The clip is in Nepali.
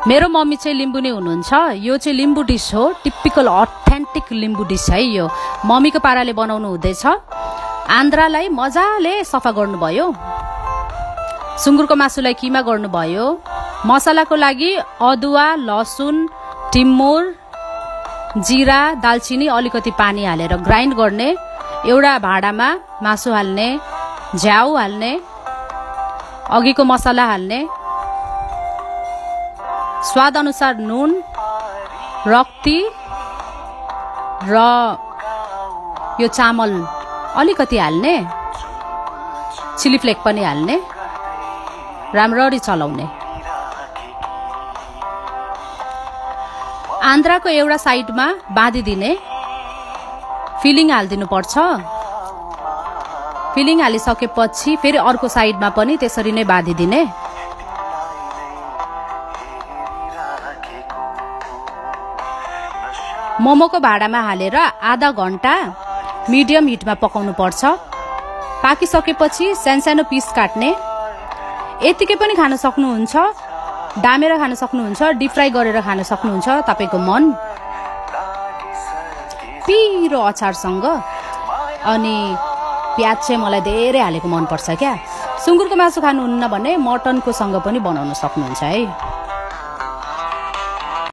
मेरो मम्मी चाहिँ लिम्बू नै हुनुहुन्छ। यो चाहिँ लिम्बू डिस हो, टिपिकल अथेन्टिक लिम्बू डिस है। यो मम्मीको पाराले बनाउनु हुँदैछ। आन्द्रालाई मजाले सफा गर्नुभयो, सुँगुरको मासुलाई किमा गर्नुभयो। मसलाको लागि अदुवा, लसुन, टिमुर, जिरा, दालचिनी, अलिकति पानी हालेर ग्राइन्ड गर्ने। एउटा भाँडामा मासु हाल्ने, झ्याउ हाल्ने, अघिको मसला हाल्ने, स्वाद अनुसार नुन, रक्ती र यो चामल अलिकति हाल्ने, चिली फ्लेक पनि हाल्ने, राम्ररी चलाउने। आन्द्राको एउटा साइडमा बाँधिदिने, फिलिङ हालिदिनु पर्छ। फिलिङ हालिसकेपछि फेरि अर्को साइडमा पनि त्यसरी नै बाँधिदिने। मोमोको भाँडामा हालेर आधा घण्टा मिडियम हिटमा पकाउनु पर्छ। पाकिसकेपछि सानो पिस काट्ने। यतिकै पनि खान सक्नुहुन्छ, डामेर खान सक्नुहुन्छ, डिप फ्राई गरेर खान सक्नुहुन्छ, तपाईको मन। पिरो अचारसँग अनि प्याज चाहिँ मलाई धेरै हालेको मन पर्छ क्या। सुँगुरको मासु खानुहुन्न भने मटनको सँग पनि बनाउन सक्नुहुन्छ है।